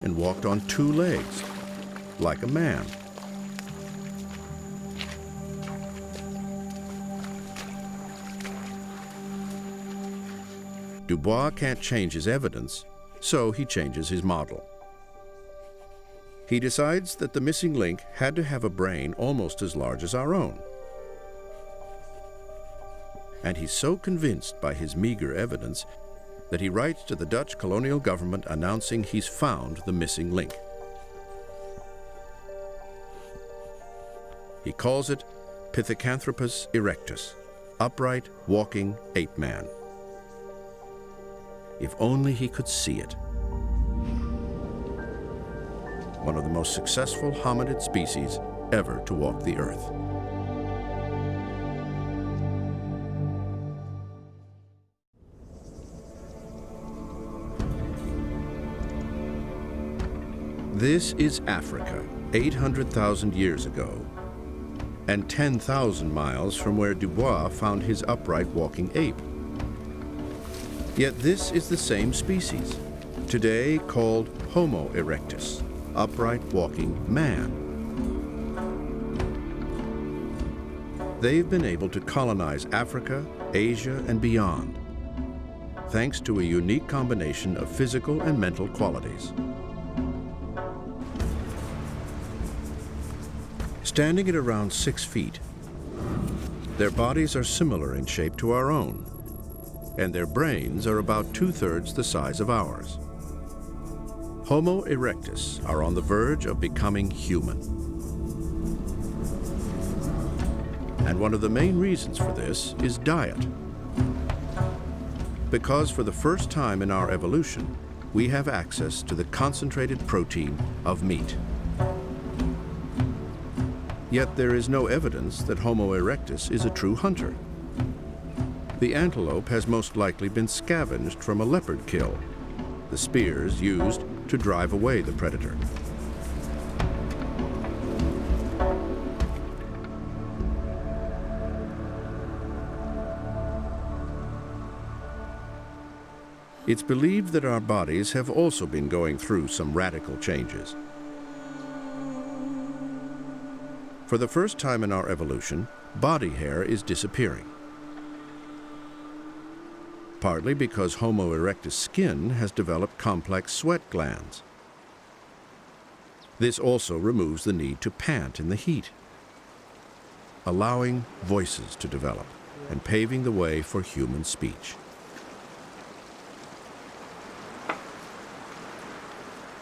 and walked on two legs, like a man. Dubois can't change his evidence, so he changes his model. He decides that the missing link had to have a brain almost as large as our own. And he's so convinced by his meager evidence that he writes to the Dutch colonial government announcing he's found the missing link. He calls it Pithecanthropus erectus, upright, walking ape man. If only he could see it. One of the most successful hominid species ever to walk the earth. This is Africa, 800,000 years ago, and 10,000 miles from where Dubois found his upright walking ape. Yet this is the same species, today called Homo erectus, upright walking man. They've been able to colonize Africa, Asia, and beyond, thanks to a unique combination of physical and mental qualities. Standing at around 6 feet, their bodies are similar in shape to our own, and their brains are about 2/3 the size of ours. Homo erectus are on the verge of becoming human. And one of the main reasons for this is diet. Because for the first time in our evolution, we have access to the concentrated protein of meat. Yet there is no evidence that Homo erectus is a true hunter. The antelope has most likely been scavenged from a leopard kill, the spears used to drive away the predator. It's believed that our bodies have also been going through some radical changes. For the first time in our evolution, body hair is disappearing. Partly because Homo erectus skin has developed complex sweat glands. This also removes the need to pant in the heat, allowing voices to develop and paving the way for human speech.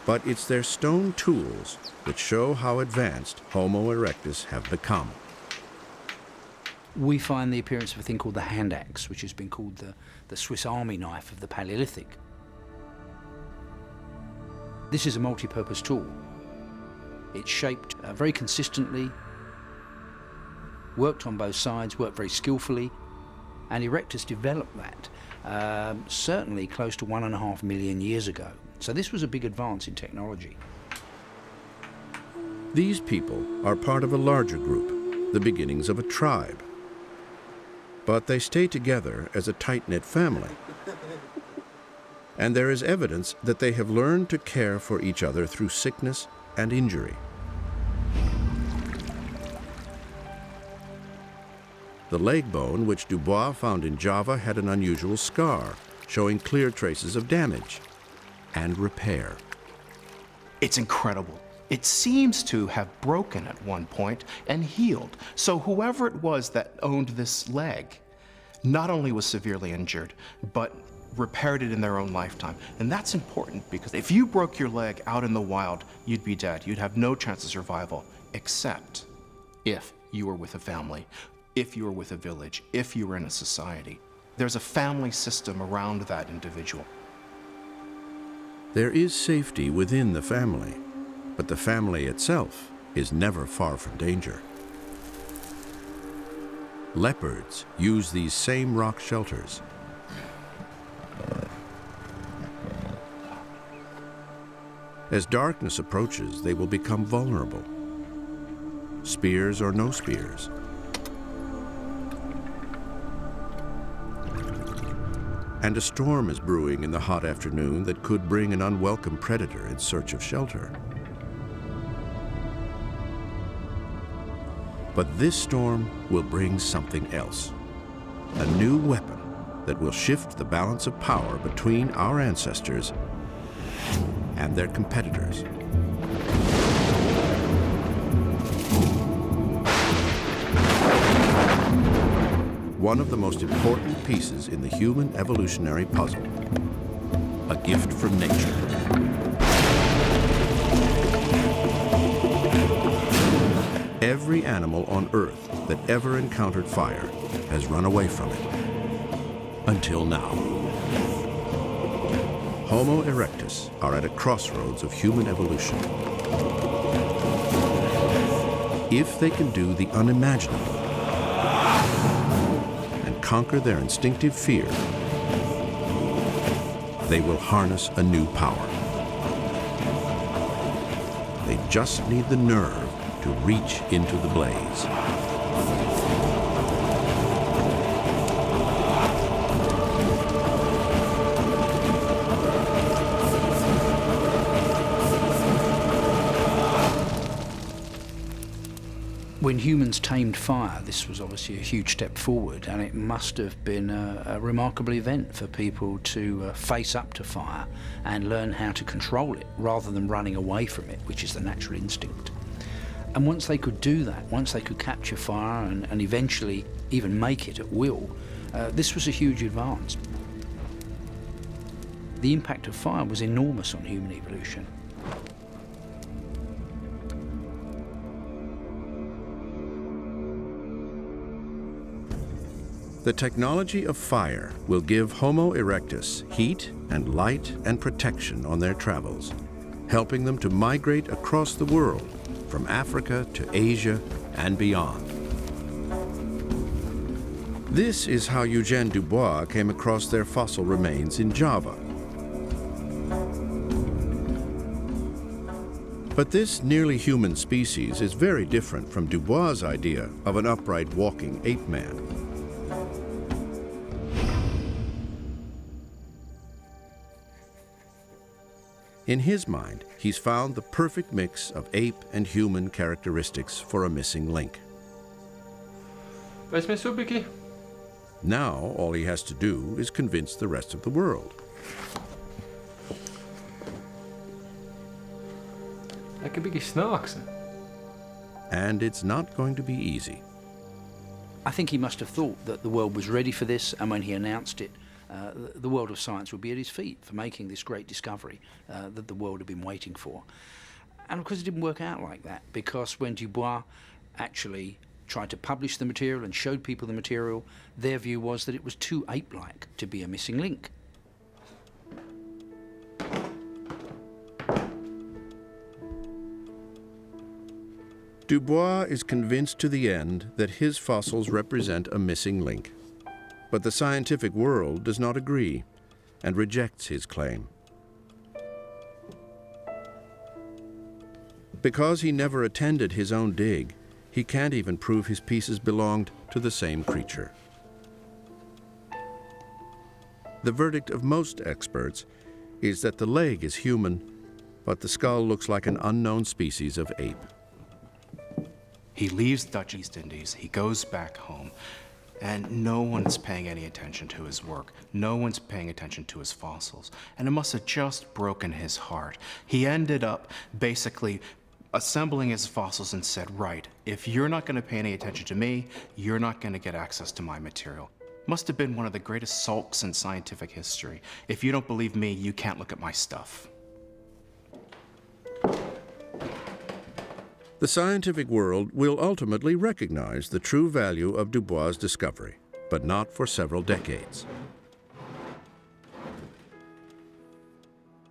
But it's their stone tools that show how advanced Homo erectus have become. We find the appearance of a thing called the hand axe, which has been called the Swiss Army knife of the Paleolithic. This is a multi-purpose tool. It's shaped very consistently, worked on both sides, worked very skillfully, and Erectus developed that certainly close to 1.5 million years ago. So this was a big advance in technology. These people are part of a larger group, the beginnings of a tribe. But they stay together as a tight-knit family. And there is evidence that they have learned to care for each other through sickness and injury. The leg bone, which Dubois found in Java, had an unusual scar, showing clear traces of damage and repair. It's incredible. It seems to have broken at one point and healed. So whoever it was that owned this leg not only was severely injured, but repaired it in their own lifetime. And that's important because if you broke your leg out in the wild, you'd be dead. You'd have no chance of survival, except if you were with a family, if you were with a village, if you were in a society. There's a family system around that individual. There is safety within the family, but the family itself is never far from danger. Leopards use these same rock shelters. As darkness approaches, they will become vulnerable. Spears or no spears. And a storm is brewing in the hot afternoon that could bring an unwelcome predator in search of shelter. But this storm will bring something else. A new weapon that will shift the balance of power between our ancestors and their competitors. One of the most important pieces in the human evolutionary puzzle, a gift from nature. Every animal on Earth that ever encountered fire has run away from it. Until now. Homo erectus are at a crossroads of human evolution. If they can do the unimaginable and conquer their instinctive fear, they will harness a new power. They just need the nerve to reach into the blaze. When humans tamed fire, this was obviously a huge step forward, and it must have been a remarkable event for people to face up to fire and learn how to control it rather than running away from it, which is the natural instinct. And once they could do that, once they could capture fire and eventually even make it at will, this was a huge advance. The impact of fire was enormous on human evolution. The technology of fire will give Homo erectus heat and light and protection on their travels, helping them to migrate across the world, from Africa to Asia and beyond. This is how Eugène Dubois came across their fossil remains in Java. But this nearly human species is very different from Dubois' idea of an upright walking ape man. In his mind, he's found the perfect mix of ape and human characteristics for a missing link. Wees my soepiekie. Now, all he has to do is convince the rest of the world. Lekker bietjie snaaks. And it's not going to be easy. I think he must have thought that the world was ready for this, and when he announced it, the world of science would be at his feet for making this great discovery that the world had been waiting for. And of course it didn't work out like that, because when Dubois actually tried to publish the material and showed people the material, their view was that it was too ape-like to be a missing link. Dubois is convinced to the end that his fossils represent a missing link. But the scientific world does not agree and rejects his claim. Because he never attended his own dig, he can't even prove his pieces belonged to the same creature. The verdict of most experts is that the leg is human, but the skull looks like an unknown species of ape. He leaves Dutch East Indies, he goes back home, and no one's paying any attention to his work. No one's paying attention to his fossils. And it must have just broken his heart. He ended up basically assembling his fossils and said, right, if you're not going to pay any attention to me, you're not going to get access to my material. Must have been one of the greatest sulks in scientific history. If you don't believe me, you can't look at my stuff. The scientific world will ultimately recognize the true value of Dubois' discovery, but not for several decades.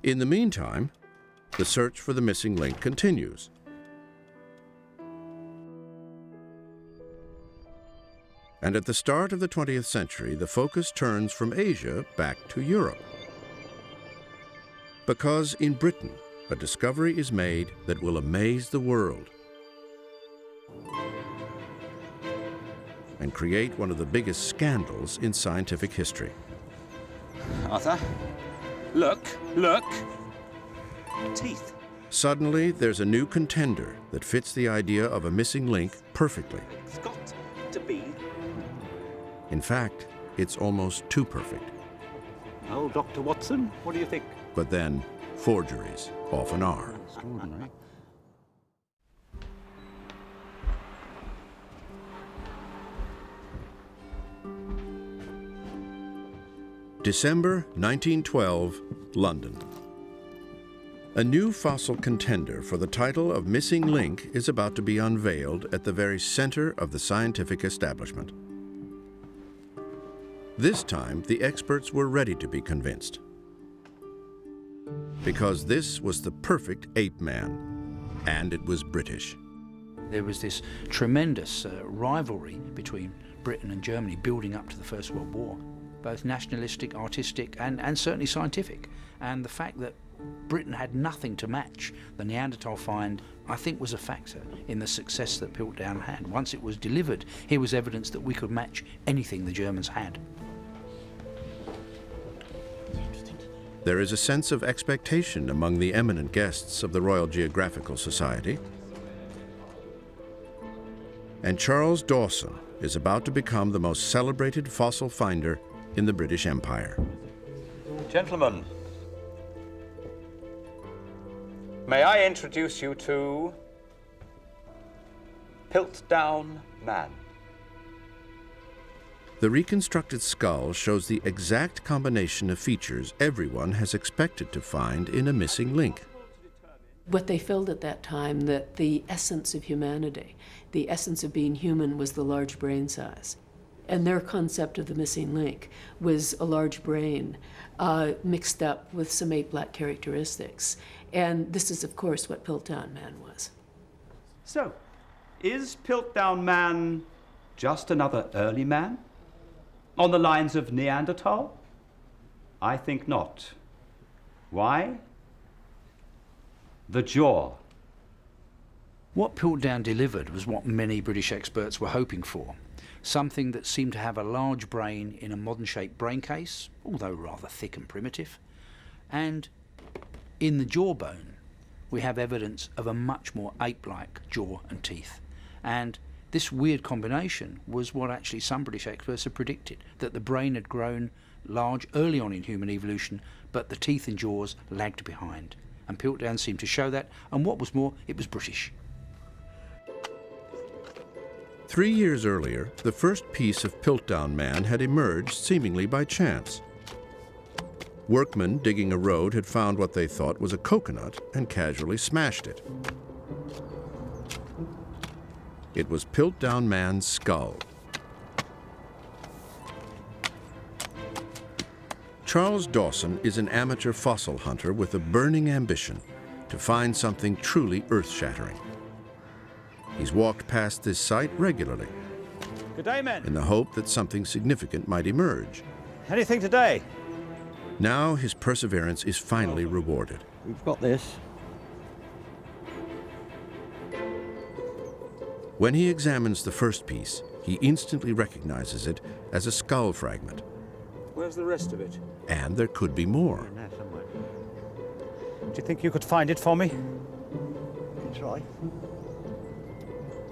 In the meantime, the search for the missing link continues. And at the start of the 20th century, the focus turns from Asia back to Europe. Because in Britain, a discovery is made that will amaze the world and create one of the biggest scandals in scientific history. Arthur. Look, look. Teeth. Suddenly, there's a new contender that fits the idea of a missing link perfectly. It's got to be. In fact, it's almost too perfect. Oh, Dr. Watson, what do you think? But then, forgeries often are. Extraordinary. December 1912, London. A new fossil contender for the title of Missing Link is about to be unveiled at the very center of the scientific establishment. This time, the experts were ready to be convinced, because this was the perfect ape man, and it was British. There was this tremendous rivalry between Britain and Germany building up to the First World War, both nationalistic, artistic, and certainly scientific. And the fact that Britain had nothing to match the Neanderthal find, I think, was a factor in the success that Piltdown had. Once it was delivered, here was evidence that we could match anything the Germans had. There is a sense of expectation among the eminent guests of the Royal Geographical Society. And Charles Dawson is about to become the most celebrated fossil finder in the British Empire. Gentlemen, may I introduce you to Piltdown Man. The reconstructed skull shows the exact combination of features everyone has expected to find in a missing link. What they felt at that time, that the essence of humanity, the essence of being human, was the large brain size. And their concept of the missing link was a large brain mixed up with some ape-like characteristics. And this is, of course, what Piltdown Man was. So, is Piltdown Man just another early man? On the lines of Neanderthal? I think not. Why? The jaw. What Piltdown delivered was what many British experts were hoping for. Something that seemed to have a large brain in a modern-shaped brain case, although rather thick and primitive. And in the jawbone, we have evidence of a much more ape-like jaw and teeth. And this weird combination was what actually some British experts had predicted, that the brain had grown large early on in human evolution, but the teeth and jaws lagged behind. And Piltdown seemed to show that, and what was more, it was British. 3 years earlier, the first piece of Piltdown Man had emerged seemingly by chance. Workmen digging a road had found what they thought was a coconut and casually smashed it. It was Piltdown Man's skull. Charles Dawson is an amateur fossil hunter with a burning ambition to find something truly earth-shattering. He's walked past this site regularly Good day, men. in the hope that something significant might emerge. Anything today? Now his perseverance is finally rewarded. We've got this. When he examines the first piece, he instantly recognizes it as a skull fragment. Where's the rest of it? And there could be more. In there somewhere. Do you think you could find it for me? You can try.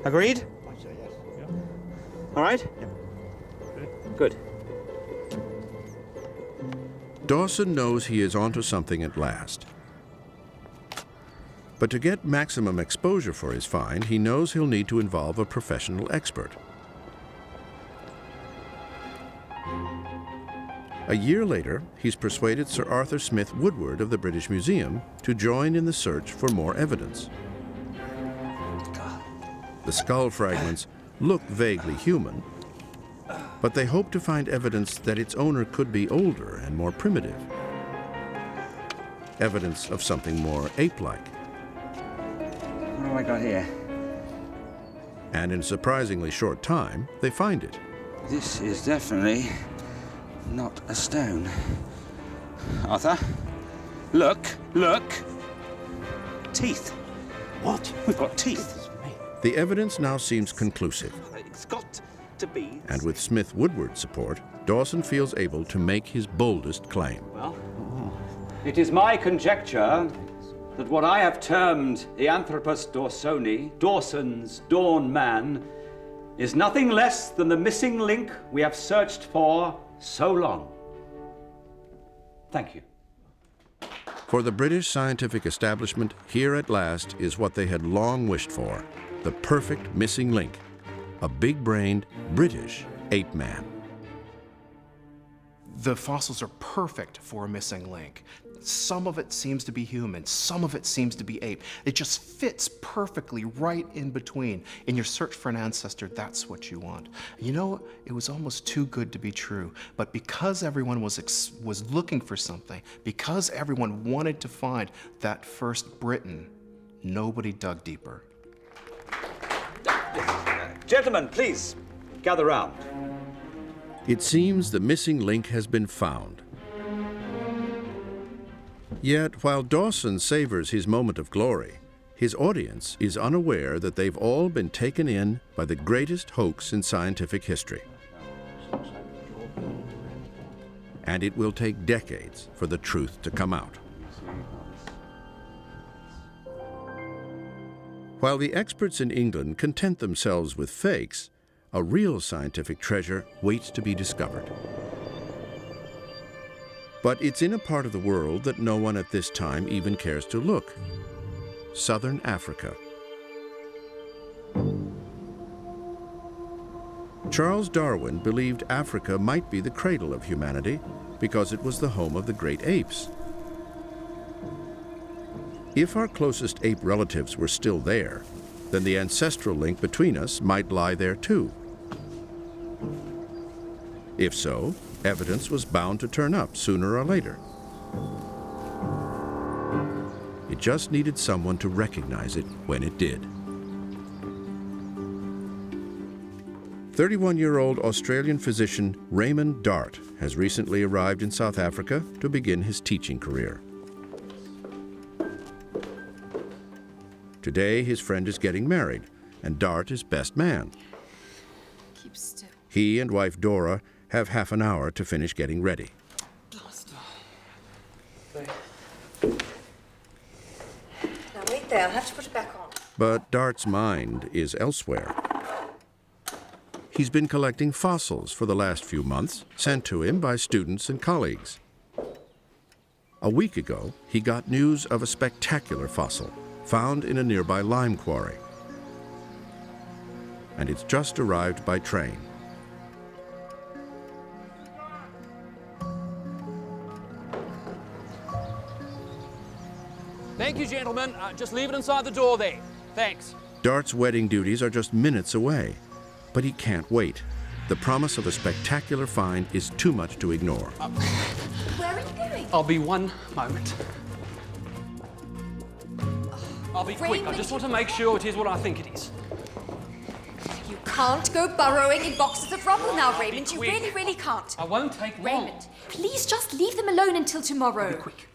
Agreed? I say yes. All right? Good. Dawson knows he is onto something at last. But to get maximum exposure for his find, he knows he'll need to involve a professional expert. A year later, he's persuaded Sir Arthur Smith Woodward of the British Museum to join in the search for more evidence. The skull fragments look vaguely human, but they hope to find evidence that its owner could be older and more primitive. Evidence of something more ape-like. What have I got here? And in a surprisingly short time, they find it. This is definitely not a stone. Arthur, look, look. Teeth. What? We've got teeth. The evidence now seems conclusive, It's got to be. and with Smith Woodward's support, Dawson feels able to make his boldest claim. Well, it is my conjecture that what I have termed the Anthropus dawsoni, Dawson's dawn man, is nothing less than the missing link we have searched for so long. Thank you. For the British scientific establishment, here at last is what they had long wished for, the perfect missing link, a big-brained British ape man. The fossils are perfect for a missing link. Some of it seems to be human, some of it seems to be ape. It just fits perfectly right in between. In your search for an ancestor, that's what you want. You know, it was almost too good to be true, but because everyone was looking for something, because everyone wanted to find that first Briton, nobody dug deeper. Gentlemen, please, gather round. It seems the missing link has been found. Yet, while Dawson savors his moment of glory, his audience is unaware that they've all been taken in by the greatest hoax in scientific history. And it will take decades for the truth to come out. While the experts in England content themselves with fakes, a real scientific treasure waits to be discovered. But it's in a part of the world that no one at this time even cares to look: Southern Africa. Charles Darwin believed Africa might be the cradle of humanity because it was the home of the great apes. If our closest ape relatives were still there, then the ancestral link between us might lie there too. If so, evidence was bound to turn up sooner or later. It just needed someone to recognize it when it did. 31-year-old Australian physician Raymond Dart has recently arrived in South Africa to begin his teaching career. Today, his friend is getting married, and Dart is best man. Keep still. He and wife Dora have half an hour to finish getting ready. Now wait there, I'll have to put it back on. But Dart's mind is elsewhere. He's been collecting fossils for the last few months, sent to him by students and colleagues. A week ago, he got news of a spectacular fossil found in a nearby lime quarry. And it's just arrived by train. Thank you, gentlemen. Just leave it inside the door there. Thanks. Dart's wedding duties are just minutes away, but he can't wait. The promise of a spectacular find is too much to ignore. Where are you going? I'll be one moment. I'll be quick. I Raymond. just want to make sure it is what I think it is. You can't go burrowing in boxes of rubble now, Raymond. You quick. really, really can't. I won't take long. Raymond, please just leave them alone until tomorrow. Be quick.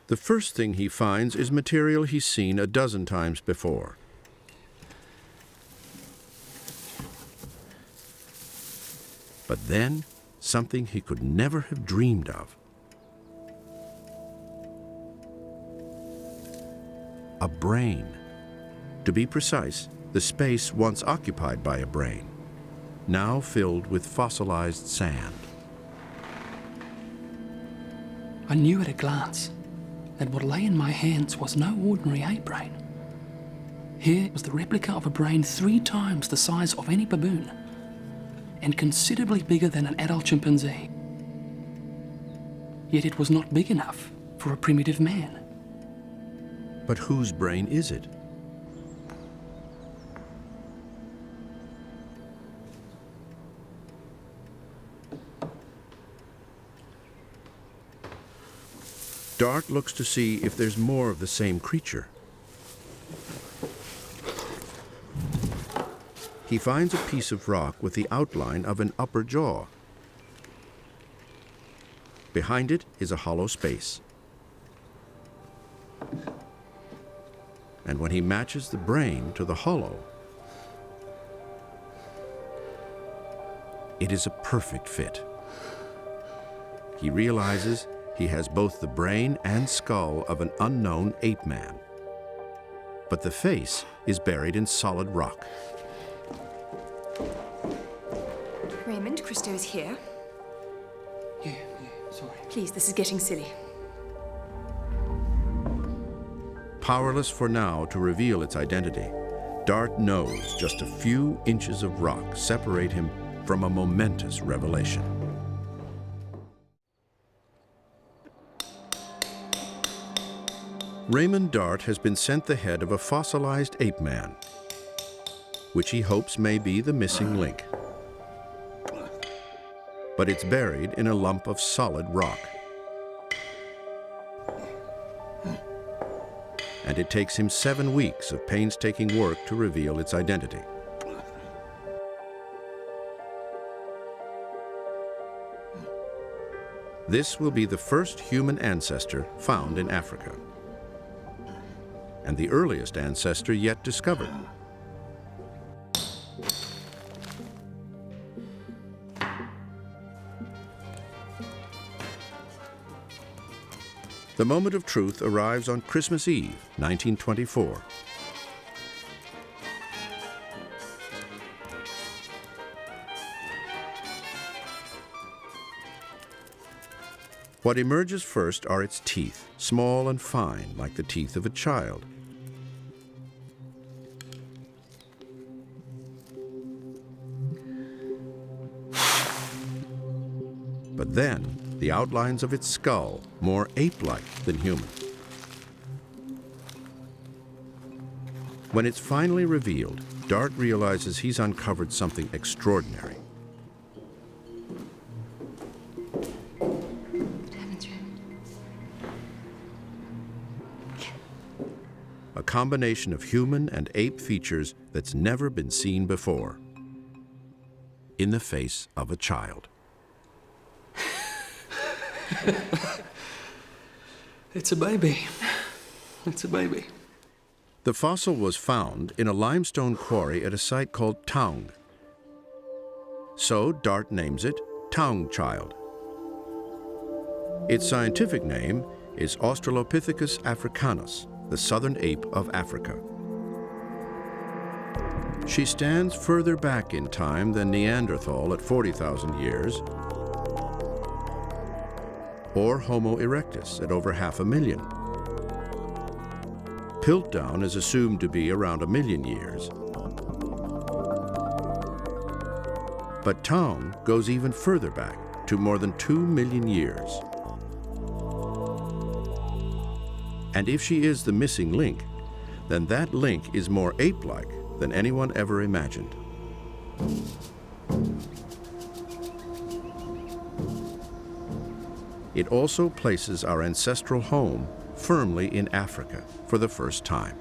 The first thing he finds is material he's seen a dozen times before. But then, something he could never have dreamed of. A brain. To be precise, the space once occupied by a brain, now filled with fossilized sand. I knew at a glance that what lay in my hands was no ordinary ape brain. Here was the replica of a brain 3 times the size of any baboon, and considerably bigger than an adult chimpanzee. Yet it was not big enough for a primitive man. But whose brain is it? Dart looks to see if there's more of the same creature. He finds a piece of rock with the outline of an upper jaw. Behind it is a hollow space. And when he matches the brain to the hollow, it is a perfect fit. He realizes he has both the brain and skull of an unknown ape man. But the face is buried in solid rock. Raymond, Christo is here. Yeah, sorry. Please, this is getting silly. Powerless for now to reveal its identity, Dart knows just a few inches of rock separate him from a momentous revelation. Raymond Dart has been sent the head of a fossilized ape man, which he hopes may be the missing link. But it's buried in a lump of solid rock. And it takes him 7 weeks of painstaking work to reveal its identity. This will be the first human ancestor found in Africa, and the earliest ancestor yet discovered. The moment of truth arrives on Christmas Eve, 1924. What emerges first are its teeth, small and fine, like the teeth of a child. But then, the outlines of its skull, more ape-like than human. When it's finally revealed, Dart realizes he's uncovered something extraordinary. A combination of human and ape features that's never been seen before in the face of a child. It's a baby. It's a baby. The fossil was found in a limestone quarry at a site called Taung. So Dart names it Taung Child. Its scientific name is Australopithecus africanus, the southern ape of Africa. She stands further back in time than Neanderthal at 40,000 years, or Homo erectus at over 500,000. Piltdown is assumed to be around 1 million years. But Taung goes even further back, to more than 2 million years. And if she is the missing link, then that link is more ape-like than anyone ever imagined. It also places our ancestral home firmly in Africa for the first time.